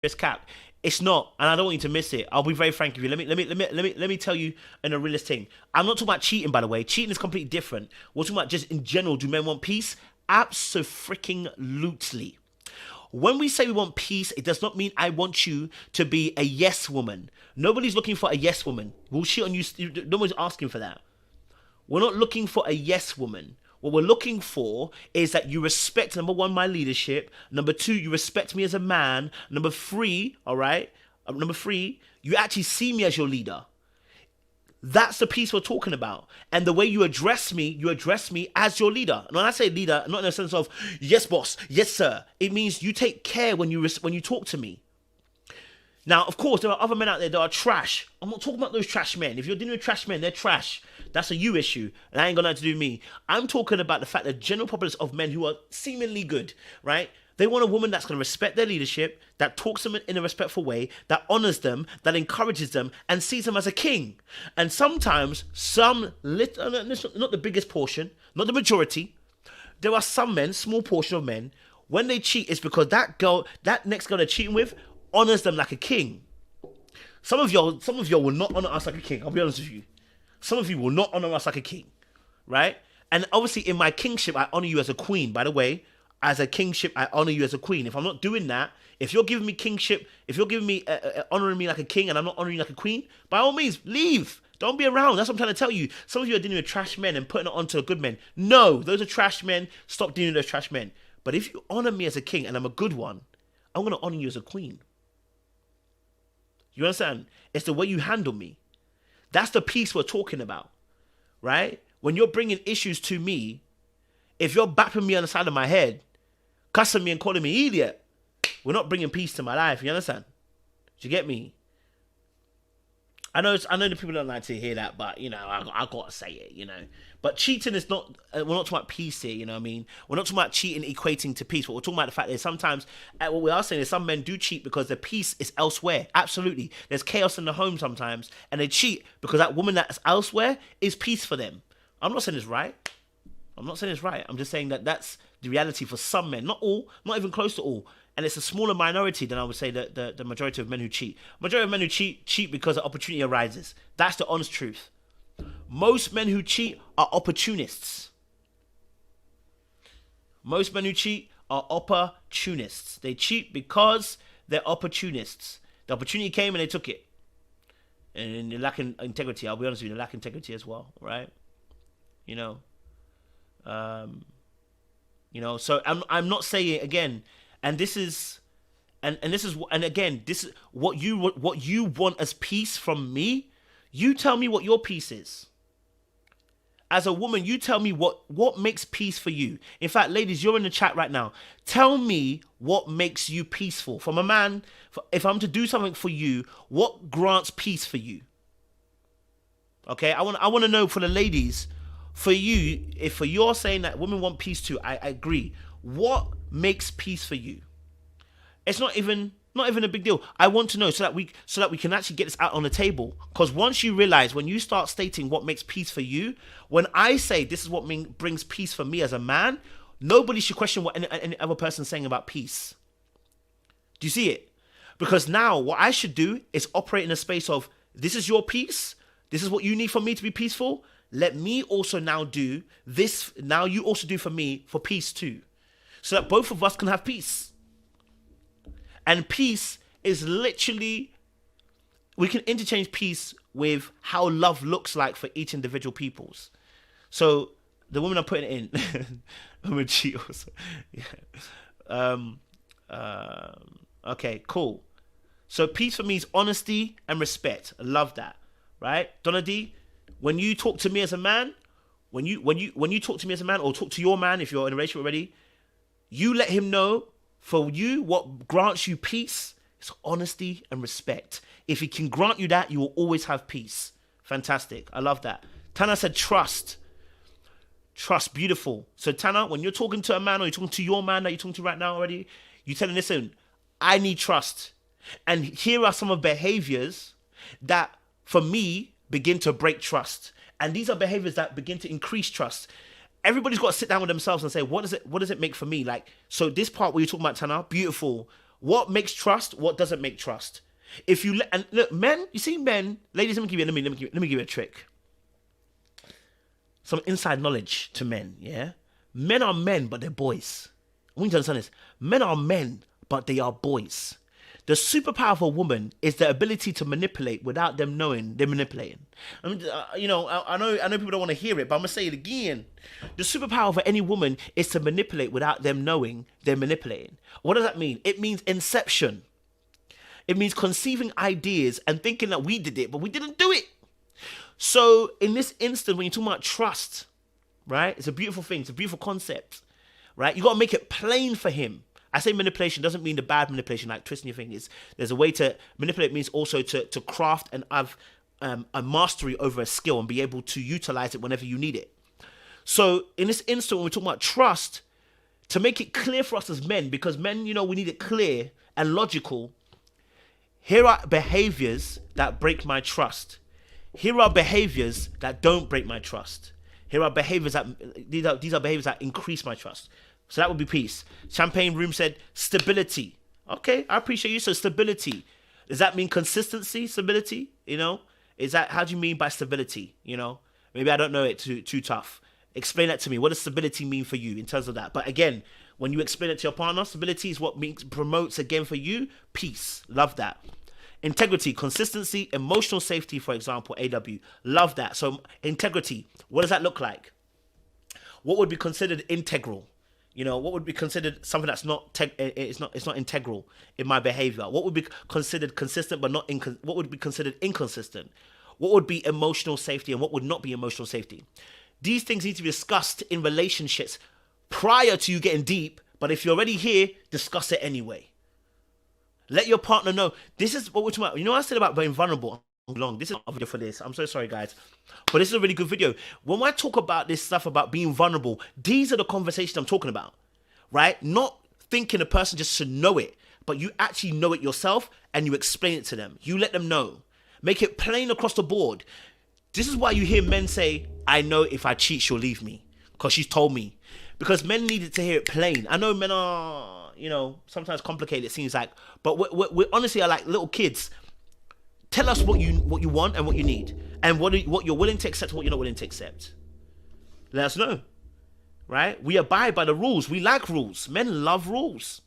serious cap. It's not, and I don't want you to miss it. I'll be very frank with you. Let me tell you in a realist thing. I'm not talking about cheating, by the way. Cheating is completely different. We're talking about just in general. Do men want peace? Absolutely. When we say we want peace, it does not mean I want you to be a yes woman. Nobody's looking for a yes woman. We'll cheat on you. Nobody's asking for that. We're not looking for a yes woman. What we're looking for is that you respect, number one, my leadership. Number two, you respect me as a man. Number three, all right? Number three, you actually see me as your leader. That's the piece we're talking about. And the way you address me as your leader. And when I say leader, not in the sense of, yes, boss, yes, sir. It means you take care when you talk to me. Now, of course, there are other men out there that are trash. I'm not talking about those trash men. If you're dealing with trash men, they're trash. That's a you issue. And that ain't got nothing to do with me. I'm talking about the fact that general populace of men who are seemingly good, right? They want a woman that's going to respect their leadership, that talks to them in a respectful way, that honors them, that encourages them, and sees them as a king. And sometimes, not the biggest portion, not the majority, there are some men, small portion of men, when they cheat, it's because that next girl they're cheating with, honors them like a king. Some of y'all will not honor us like a king. I'll be honest with you. Some of you will not honor us like a king, right? And obviously, in my kingship, I honor you as a queen. By the way, as a kingship, I honor you as a queen. If I'm not doing that, if you're giving me kingship, if you're giving me honoring me like a king, and I'm not honoring you like a queen, by all means, leave. Don't be around. That's what I'm trying to tell you. Some of you are dealing with trash men and putting it onto good men. No, those are trash men. Stop dealing with those trash men. But if you honor me as a king and I'm a good one, I'm going to honor you as a queen. You understand? It's the way you handle me. That's the piece we're talking about, right? When you're bringing issues to me, if you're bapping me on the side of my head, cussing me and calling me idiot, we're not bringing peace to my life. You understand? Do you get me? I know the people don't like to hear that, but I gotta say it. But cheating is not. We're not talking about peace here. You know what I mean? We're not talking about cheating equating to peace. But we're talking about the fact that sometimes what we are saying is some men do cheat because the peace is elsewhere. Absolutely, there's chaos in the home sometimes, and they cheat because that woman that's elsewhere is peace for them. I'm not saying it's right. I'm just saying that that's the reality for some men. Not all. Not even close to all. And it's a smaller minority than I would say that the majority of men who cheat. Majority of men who cheat because an opportunity arises. That's the honest truth. Most men who cheat are opportunists. Most men who cheat are opportunists. They cheat because they're opportunists. The opportunity came and they took it. And they lack integrity. I'll be honest with you, they lack integrity as well, right? So I'm not saying again. And this is what you want as peace from me. You tell me what your peace is. As a woman, you tell me what makes peace for you. In fact, ladies, you're in the chat right now. Tell me what makes you peaceful. From a man, if I'm to do something for you, what grants peace for you? Okay, I want to know for the ladies, for you, if for you're saying that women want peace too, I agree. What makes peace for you? It's not even a big deal. I want to know so that we can actually get this out on the table. Because once you realize, when you start stating what makes peace for you, when I say this is what brings peace for me as a man, nobody should question what any other person's saying about peace. Do you see it? Because now what I should do is operate in a space of, this is your peace. This is what you need for me to be peaceful. Let me also now do this. Now you also do for me for peace too. So that both of us can have peace. And peace is literally, we can interchange peace with how love looks like for each individual peoples. So the women are putting it in. I'm a cheat also. Yeah. Okay, cool. So peace for me is honesty and respect. I love that. Right? Donna D, when you talk to me as a man, when you talk to me as a man, or talk to your man if you're in a relationship already, you let him know, for you, what grants you peace is honesty and respect. If he can grant you that, you will always have peace. Fantastic. I love that. Tana said trust. Trust, beautiful. So Tana, when you're talking to a man, or you're talking to your man that you're talking to right now already, you tell him, listen, I need trust. And here are some of behaviors that, for me, begin to break trust. And these are behaviors that begin to increase trust. Everybody's got to sit down with themselves and say, what does it make for me? Like, so this part where you're talking about, Tana, beautiful. What makes trust? What doesn't make trust? If you and look, men, you see, men, ladies, let me give you a trick. Some inside knowledge to men. Yeah, men are men, but they're boys. I want you to understand this. Men are men, but they are boys. The superpower of a woman is the ability to manipulate without them knowing they're manipulating. I mean, I know people don't want to hear it, but I'm gonna say it again. The superpower of any woman is to manipulate without them knowing they're manipulating. What does that mean? It means inception. It means conceiving ideas and thinking that we did it, but we didn't do it. So in this instance, when you're talking about trust, right? It's a beautiful thing. It's a beautiful concept, right? You got to make it plain for him. I say manipulation doesn't mean the bad manipulation, like twisting your fingers. There's a way to manipulate. Means also to craft and have a mastery over a skill and be able to utilize it whenever you need it. So in this instant, when we're talking about trust, to make it clear for us as men, because men, we need it clear and logical. Here are behaviors that break my trust. Here are behaviors that don't break my trust. Here are behaviors these are behaviors that increase my trust. So that would be peace. Champagne Room said stability. Okay, I appreciate you. So stability. Does that mean consistency, stability? Is that, how do you mean by stability? Maybe I don't know it too tough. Explain that to me. What does stability mean for you in terms of that? But again, when you explain it to your partner, stability is what promotes again for you peace. Love that. Integrity, consistency, emotional safety, for example, AW. Love that. So integrity, what does that look like? What would be considered integral? What would be considered something that's not it's not integral in my behavior? What would be considered consistent but not what would be considered inconsistent? What would be emotional safety and what would not be emotional safety? These things need to be discussed in relationships prior to you getting deep, but if you're already here, discuss it anyway. Let your partner know. This is what we're talking about. What I said about being vulnerable? This is a video for this. I'm so sorry, guys. But this is a really good video. When I talk about this stuff about being vulnerable, these are the conversations I'm talking about, right? Not thinking a person just should know it, but you actually know it yourself and you explain it to them. You let them know. Make it plain across the board. This is why you hear men say, I know if I cheat, she'll leave me because she's told me. Because men needed to hear it plain. I know men are, sometimes complicated, it seems like, but we honestly are like little kids. Tell us what you want and what you need, and what you're willing to accept and what you're not willing to accept. Let us know, right? We abide by the rules. We like rules. Men love rules.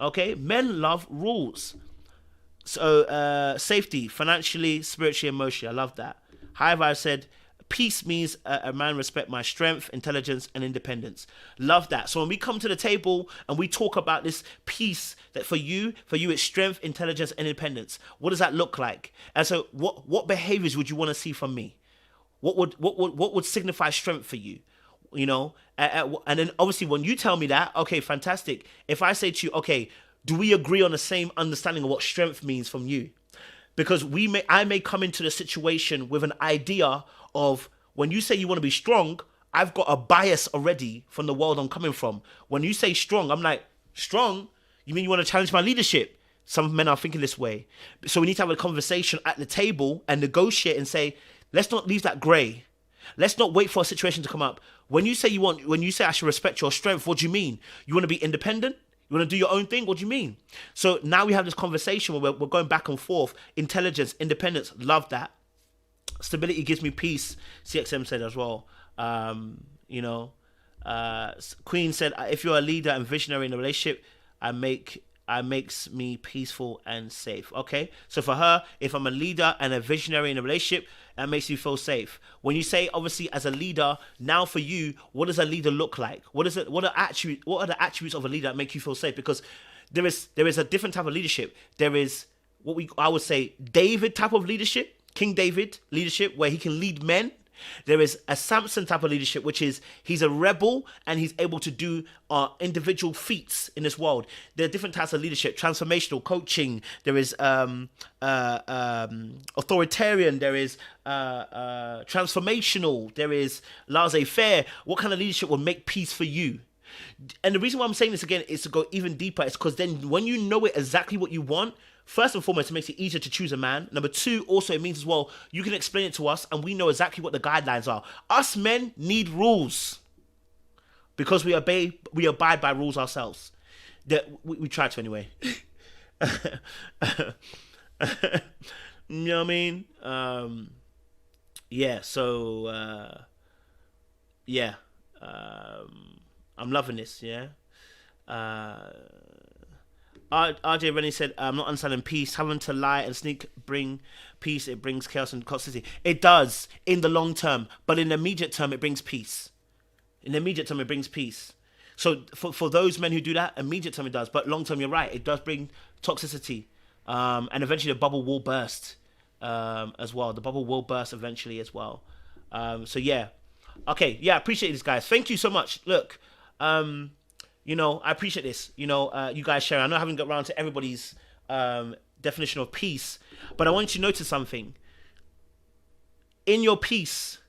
Okay, men love rules. So safety, financially, spiritually, emotionally. I love that. However, I said peace means a man respect my strength, intelligence, and independence. Love that. So when we come to the table and we talk about this peace, that for you it's strength, intelligence, and independence. What does that look like? And so what behaviors would you want to see from me? What would signify strength for you? And then obviously when you tell me that, okay, fantastic. If I say to you, okay, do we agree on the same understanding of what strength means from you? Because I may come into the situation with an idea of, when you say you want to be strong, I've got a bias already from the world I'm coming from. When you say strong, I'm like, strong? You mean you want to challenge my leadership? Some men are thinking this way. So we need to have a conversation at the table and negotiate and say, let's not leave that grey. Let's not wait for a situation to come up. When you say I should respect your strength, what do you mean? You want to be independent? You want to do your own thing? What do you mean? So now we have this conversation where we're going back and forth. Intelligence, independence, love that. Stability gives me peace. CXM said as well. Queen said, if you're a leader and visionary in a relationship, it makes me peaceful and safe. Okay, so for her, if I'm a leader and a visionary in a relationship, that makes you feel safe. When you say, obviously, as a leader, now for you, what does a leader look like? What are the attributes of a leader that make you feel safe? Because there is a different type of leadership. There is I would say David type of leadership, King David leadership, where he can lead men. There is a Samson type of leadership, which is he's a rebel and he's able to do individual feats in this world. There are different types of leadership: transformational, coaching. There is authoritarian. There is transformational. There is laissez-faire. What kind of leadership will make peace for you? And the reason why I'm saying this again is to go even deeper. It's because then when you know exactly what you want, first and foremost, it makes it easier to choose a man. Number two, also it means as well, you can explain it to us and we know exactly what the guidelines are. Us men need rules because we abide by rules ourselves. We try to anyway. You know what I mean? Yeah. So yeah, I'm loving this. Yeah. Uh, RJ Rennie said, "I'm not understanding peace. Having to lie and sneak bring peace. It brings chaos and toxicity. It does in the long term, but in the immediate term, it brings peace. In the immediate term, it brings peace. So for those men who do that, immediate term it does, but long term, you're right. It does bring toxicity, and eventually the bubble will burst as well. The bubble will burst eventually as well. So yeah, okay, yeah, I appreciate this, guys. Thank you so much. Look, I appreciate this. You guys sharing. I know I haven't got around to everybody's definition of peace, but I want you to notice something. In your peace,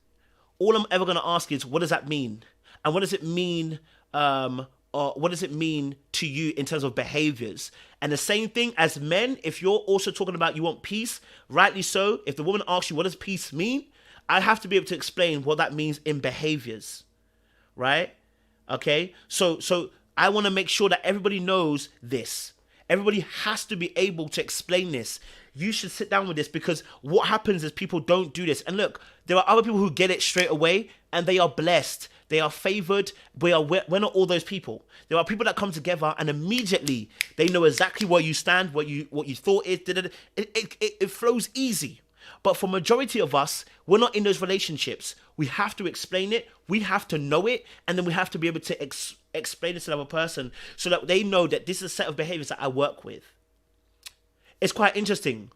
all I'm ever going to ask is, what does that mean? And what does it mean? Or what does it mean to you in terms of behaviors? And the same thing as men, if you're also talking about you want peace, rightly so. If the woman asks you, what does peace mean? I have to be able to explain what that means in behaviors, right? Okay, so I want to make sure that everybody knows this. Everybody has to be able to explain this. You should sit down with this, because what happens is people don't do this. And look, there are other people who get it straight away and they are blessed. They are favored. We're not all those people. There are people that come together and immediately they know exactly where you stand, what you thought is. It flows easy. But for majority of us, we're not in those relationships. We have to explain it. We have to know it. And then we have to be able to explain it to another person so that they know that this is a set of behaviors that I work with. It's quite interesting.